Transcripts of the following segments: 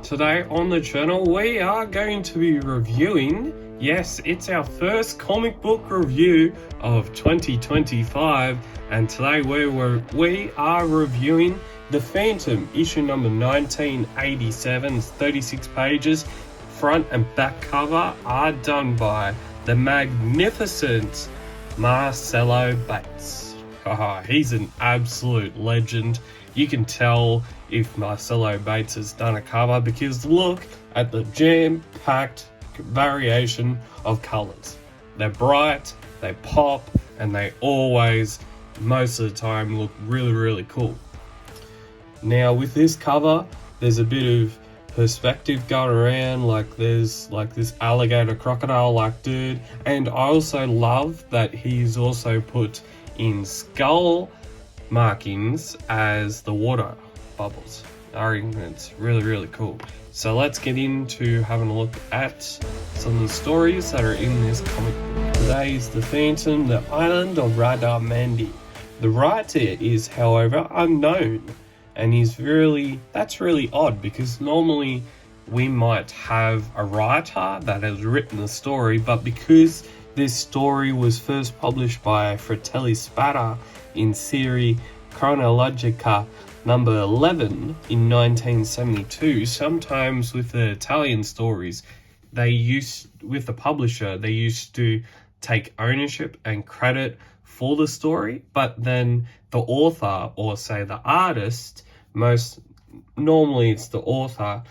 Today on the channel we are going to be reviewing, yes, it's our first comic book review of 2025, and today we are reviewing The Phantom, issue number 1987. It's 36 pages. Front and back cover are done by the magnificent Marcelo Bates. He's an absolute legend. You can tell if Marcelo Bates has done a cover because look at the jam-packed variation of colours. They're bright, they pop, and they always, most of the time, look really, really cool. Now with this cover, there's a bit of perspective going around, like there's like this alligator crocodile like dude, and I also love that he's also put in skull markings as the water bubbles. I reckon it's really, really cool. So let's get into having a look at some of the stories that are in this comic book. Today is The Phantom, the island of Rada, Mandi. The writer is, however, unknown, and that's really odd because normally we might have a writer that has written the story, but because this story was first published by Fratelli Spada in serie Chronologica number 11 in 1972, sometimes with the Italian stories, with the publisher, they used to take ownership and credit for the story, but then the author, or say the artist, normally it's the author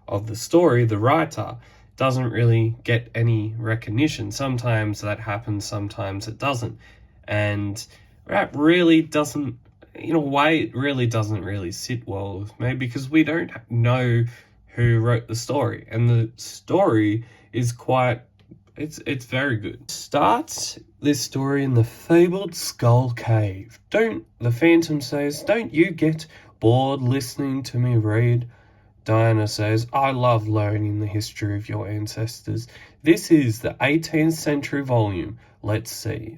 of the story, the writer, doesn't really get any recognition. Sometimes that happens, sometimes it doesn't. And that really doesn't, in a way, it really doesn't really sit well with me because we don't know who wrote the story. And the story is it's very good. Starts this story in the fabled Skull Cave. The Phantom says, "Don't you get bored listening to me read?" Diana says, "I love learning the history of your ancestors. This is the 18th century volume. Let's see.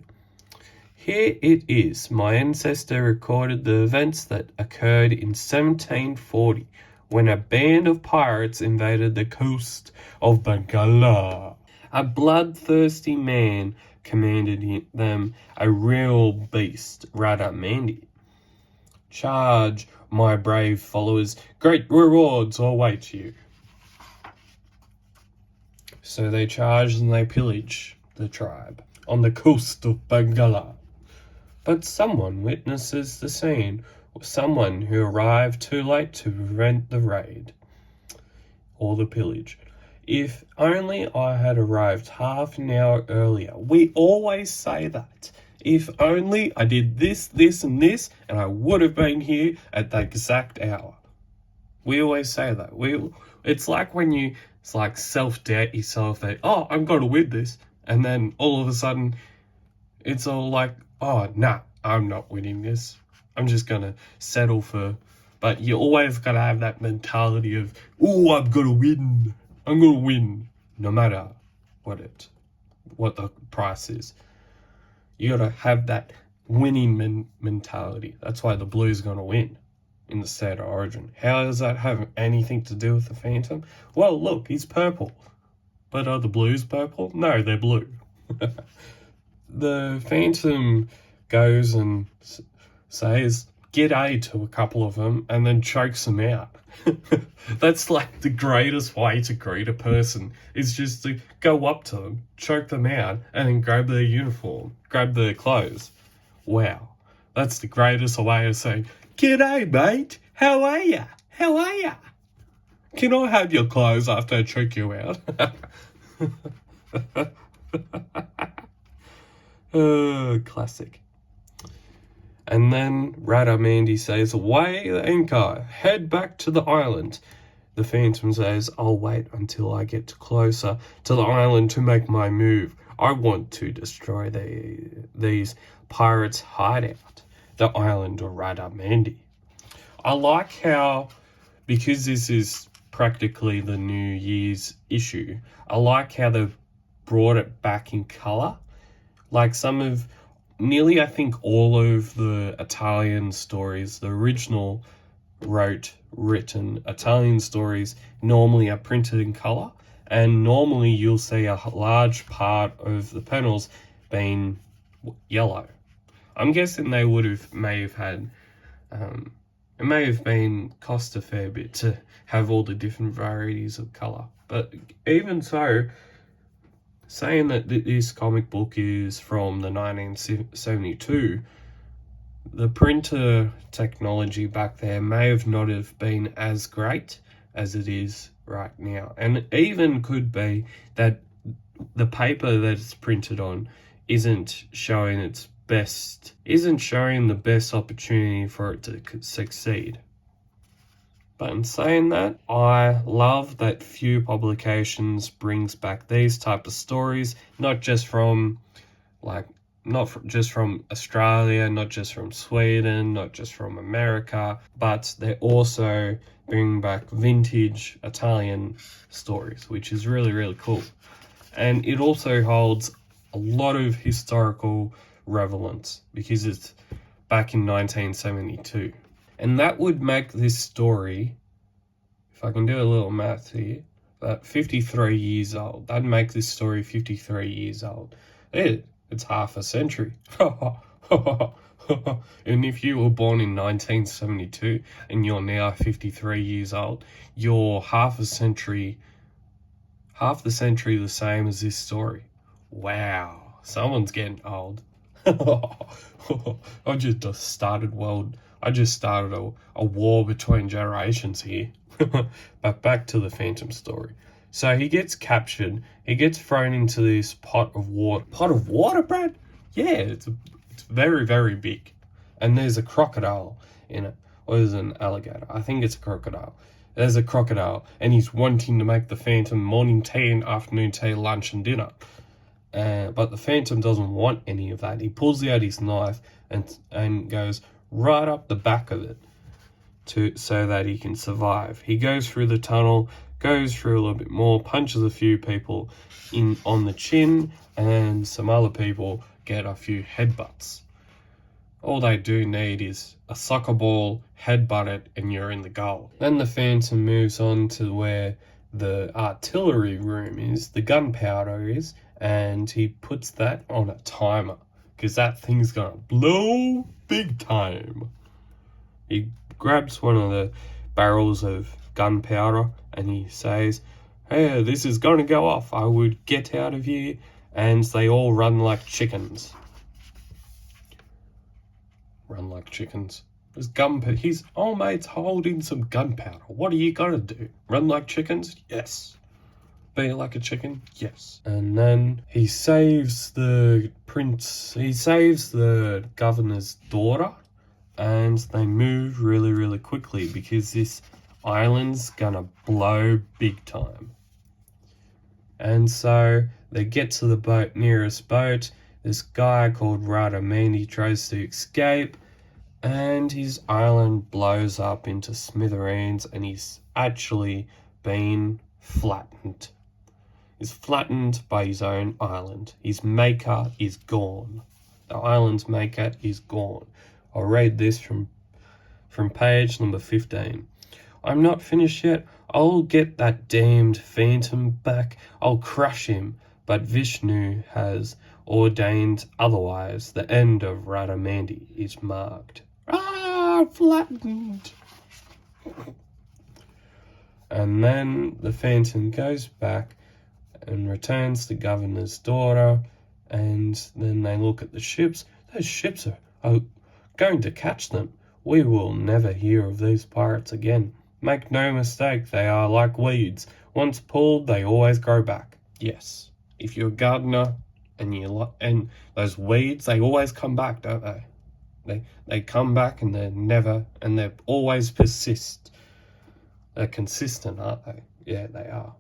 Here it is. My ancestor recorded the events that occurred in 1740 when a band of pirates invaded the coast of Bengala. A bloodthirsty man commanded them, a real beast, Rada Mandi. Charge, my brave followers, great rewards await you." So they charge and they pillage the tribe on the coast of Bengala. But someone witnesses the scene, or someone who arrived too late to prevent the raid or the pillage. If only I had arrived half an hour earlier. We always say that. If only I did this, this, and this, and I would have been here at the exact hour. We always say that. It's like when you self-doubt yourself that, oh, I'm going to win this. And then all of a sudden, it's all like, oh, nah, I'm not winning this. I'm just going to settle for... But you always got to have that mentality of, oh, I'm going to win. I'm going to win, no matter what the price is. You got to have that winning mentality. That's why the Blues going to win in the state of origin. How does that have anything to do with the Phantom? Well, look, he's purple. But are the Blues purple? No, they're blue. The Phantom goes and says g'day to a couple of them and then chokes them out. That's like the greatest way to greet a person, is just to go up to them, choke them out, and then grab their uniform, grab their clothes. Wow, that's the greatest way of saying, "G'day, mate, how are ya? How are ya? Can I have your clothes after I choke you out?" Classic. And then Rada Mandi says, "Weigh the anchor, head back to the island." The Phantom says, "I'll wait until I get closer to the island to make my move. I want to destroy these pirates' hideout, the island of Rada Mandi." I like how, because this is practically the New Year's issue, I like how they've brought it back in colour. Like I think all of the Italian stories, the original wrote written Italian stories normally are printed in color, and normally you'll see a large part of the panels being yellow. I'm guessing they may have had, it may have been cost a fair bit to have all the different varieties of color. But even so, saying that this comic book is from the 1972, the printer technology back there may have not have been as great as it is right now. And it even could be that the paper that it's printed on isn't showing the best opportunity for it to succeed. But in saying that, I love that few publications brings back these type of stories, not just from Australia, not just from Sweden, not just from America, but they're also bringing back vintage Italian stories, which is really, really cool. And it also holds a lot of historical relevance because it's back in 1972. And that would make this story, if I can do a little math here, 53 years old. That'd make this story 53 years old. It's half a century. And if you were born in 1972 and you're now 53 years old, you're half the century the same as this story. Wow, someone's getting old. I just started a war between generations here. But back to the Phantom story. So he gets captured. He gets thrown into this pot of water. Pot of water, Brad? Yeah, it's very, very big. And there's a crocodile in it. Or there's an alligator. I think it's a crocodile. There's a crocodile. And he's wanting to make the Phantom morning tea and afternoon tea, lunch and dinner. But the Phantom doesn't want any of that. He pulls out his knife and goes right up the back of it so that he can survive. He goes through the tunnel, goes through a little bit more, punches a few people on the chin, and some other people get a few headbutts. All they do need is a soccer ball, headbutt it, and you're in the goal. Then the Phantom moves on to where the artillery room is, the gunpowder is, and he puts that on a timer, because that thing's gonna blow big time. He grabs one of the barrels of gunpowder and he says, "Hey, this is gonna go off. I would get out of here." And they all run like chickens. Run like chickens. There's gunpowder. His old mate's holding some gunpowder. What are you gonna do? Run like chickens? Yes. Be like a chicken? Yes. And then he saves the governor's daughter, and they move really, really quickly because this island's gonna blow big time. And so they get to the nearest boat. This guy called Rada Mandi tries to escape, and his island blows up into smithereens, and he's actually been flattened. He's flattened by his own island. His maker is gone. The island's maker is gone. I'll read this from page number 15. "I'm not finished yet. I'll get that damned Phantom back. I'll crush him. But Vishnu has ordained otherwise. The end of Rada Mandi is marked." Flattened. And then the Phantom goes back and returns the governor's daughter, and then they look at the ships. Those ships are going to catch them. We will never hear of these pirates again. Make no mistake, they are like weeds. Once pulled, they always grow back. Yes, if you're a gardener and those weeds, they always come back, don't they? They come back and they always persist. They're consistent, aren't they? Yeah, they are.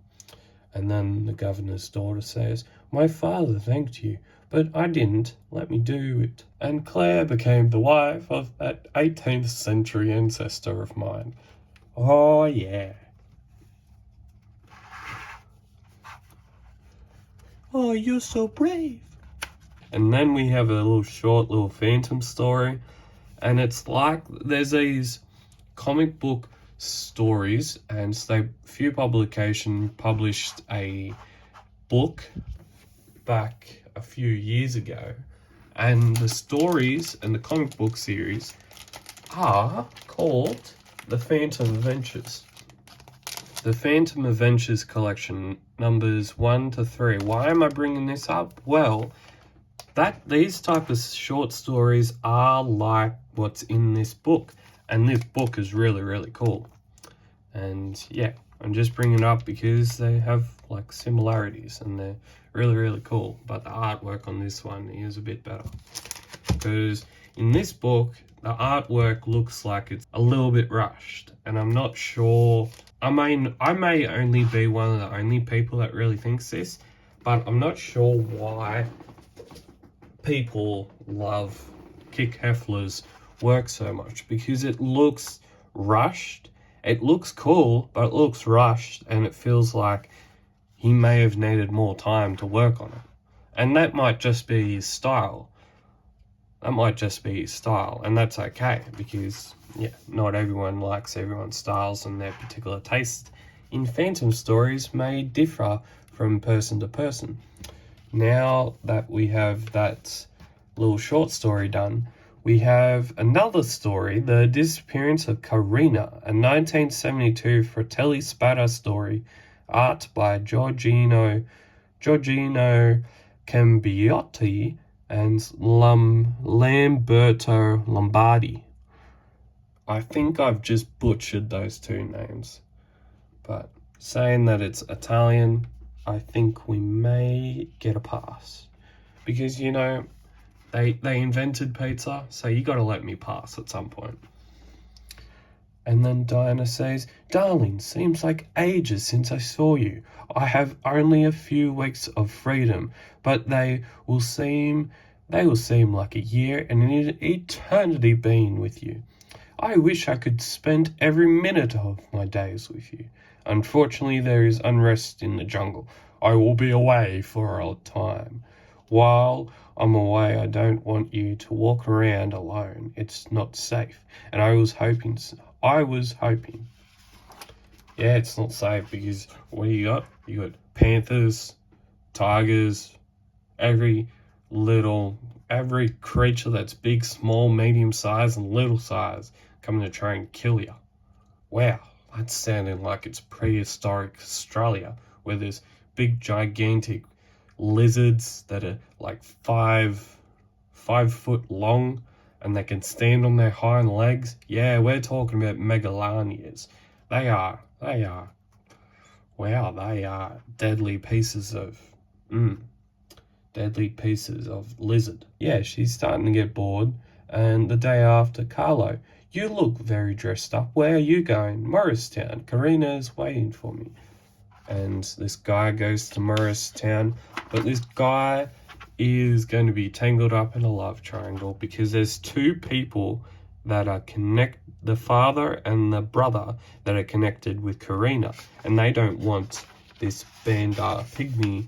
And then the governor's daughter says, "My father thanked you, but I didn't. Let me do it." And Claire became the wife of that 18th century ancestor of mine. Oh, yeah. "Oh, you're so brave." And then we have a short little Phantom story. And it's like there's these comic book stories, and Few Publication published a book back a few years ago, and the stories and the comic book series are called The Phantom Adventures. The Phantom Adventures collection, numbers 1 to 3. Why am I bringing this up? Well, these type of short stories are like what's in this book, and this book is really, really cool. And yeah, I'm just bringing it up because they have like similarities and they're really, really cool. But the artwork on this one is a bit better, because in this book the artwork looks like it's a little bit rushed, and I'm not sure. I may only be one of the only people that really thinks this, but I'm not sure why people love Kick Heffler's work so much, because it looks rushed. It looks cool, but it looks rushed, and it feels like he may have needed more time to work on it. And that might just be his style. And that's okay, because, yeah, not everyone likes everyone's styles, and their particular taste in Phantom stories may differ from person to person. Now that we have that little short story done, we have another story, The Disappearance of Karina, a 1972 Fratelli Spada story, art by Giorgino Cambiotti and Lamberto Lombardi. I think I've just butchered those two names, but saying that it's Italian, I think we may get a pass, because, you know, they invented pizza, so you gotta let me pass at some point. And then Diana says, "Darling, seems like ages since I saw you. I have only a few weeks of freedom, but they will seem like a year and an eternity being with you. I wish I could spend every minute of my days with you. Unfortunately, there is unrest in the jungle. I will be away for a time. While I'm away, I don't want you to walk around alone. It's not safe. And I was hoping. Yeah, it's not safe, because what do you got? You got panthers, tigers, every creature that's big, small, medium size, and little size coming to try and kill you. Wow, that's sounding like it's prehistoric Australia, where there's big, gigantic lizards that are like 5 foot long, and they can stand on their hind legs. Yeah, we're talking about megalanias. They are deadly pieces of lizard. Yeah, she's starting to get bored. And the day after, Carlo, you look very dressed up. Where are you going? Morristown. Karina is waiting for me. And this guy goes to Morristown, but this guy is going to be tangled up in a love triangle, because there's two people that are the father and the brother that are connected with Karina, and they don't want this Bandar pygmy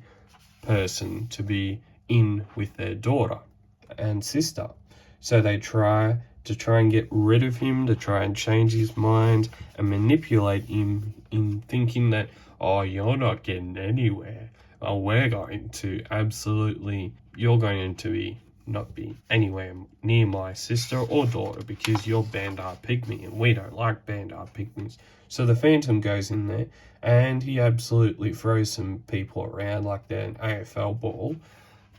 person to be in with their daughter and sister. So they try and get rid of him, to try and change his mind and manipulate him in thinking that, oh, you're not getting anywhere. Oh, you're going to not be anywhere near my sister or daughter, because you're Bandar pygmy, and we don't like Bandar pygmies. So the Phantom goes in there, and he absolutely throws some people around like they're an AFL ball.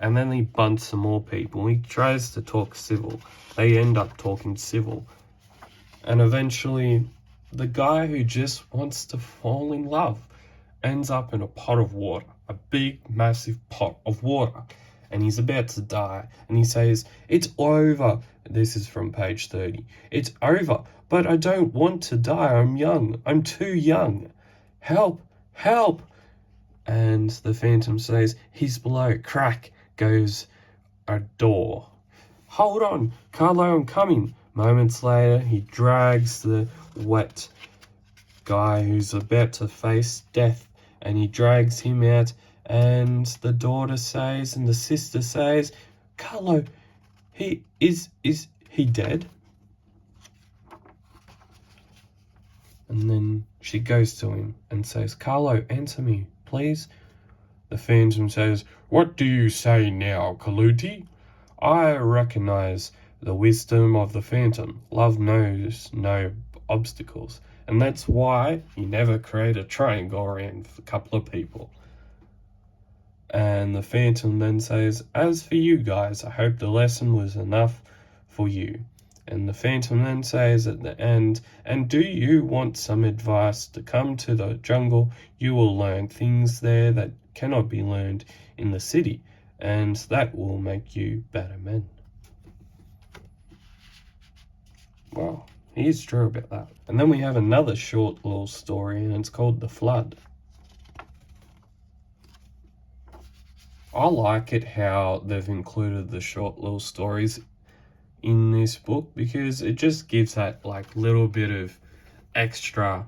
And then he bunts some more people. He tries to talk civil. They end up talking civil. And eventually, the guy who just wants to fall in love ends up in a pot of water. A big, massive pot of water. And he's about to die. And he says, "It's over." This is from page 30. "It's over, but I don't want to die. I'm young. I'm too young. Help, help." And the Phantom says, "He's below." Crack goes a door. "Hold on, Carlo, I'm coming." Moments later, he drags the wet guy who's about to face death, and he drags him out, and the daughter says, and the sister says, "Carlo, is he dead?" And then she goes to him and says, Carlo, answer me, please. The Phantom says, What do you say now, Kaluti? I recognize the wisdom of the Phantom. Love knows no obstacles. And that's why you never create a triangle around a couple of people. And the Phantom then says, As for you guys, I hope the lesson was enough for you. And the Phantom then says at the end, And do you want some advice to come to the jungle? You will learn things there that cannot be learned in the city, and that will make you better men. Wow, he is true about that. And then we have another short little story, and it's called The Flood. I like it how they've included the short little stories in this book, because it just gives that like little bit of extra,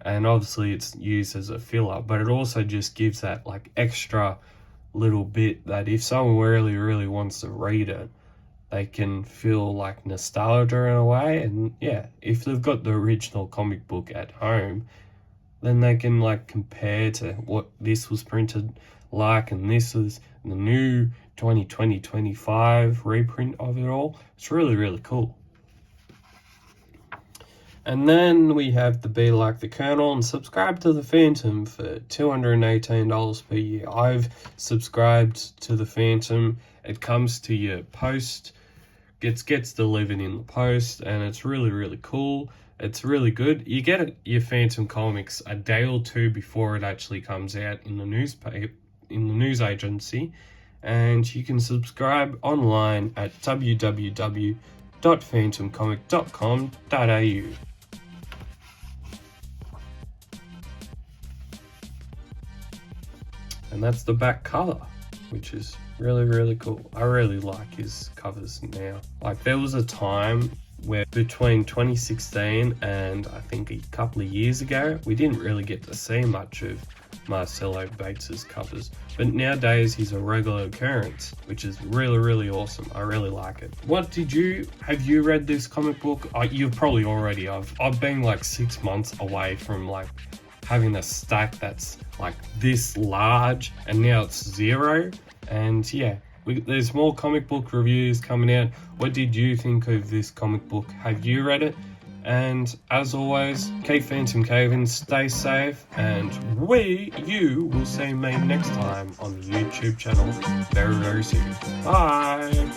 and obviously it's used as a filler, but it also just gives that like extra little bit that if someone really wants to read it, they can feel like nostalgia in a way. And yeah, if they've got the original comic book at home, then they can like compare to what this was printed like, and this is the new 2020-25 reprint of it all. It's really cool. And then we have the Be Like the Colonel and subscribe to the Phantom for $218 per year. I've subscribed to the Phantom. It comes to your post, gets delivered in the post, and it's really cool. It's really good. You get your Phantom comics a day or two before it actually comes out in the newspaper, in the news agency, and you can subscribe online at www.phantomcomic.com.au. And that's the back cover, which is really cool. I really like his covers now. Like, there was a time where between 2016 and I think a couple of years ago, we didn't really get to see much of Marcelo Bates's covers, but nowadays he's a regular occurrence, which is really awesome. I really like it. Have you read this comic book? You've probably already. I've been like 6 months away from like having a stack that's like this large, and now it's 0. And yeah, there's more comic book reviews coming out. What did you think of this comic book? Have you read it? And as always, keep Phantom Caving, stay safe, and you will see me next time on the YouTube channel very soon. Bye!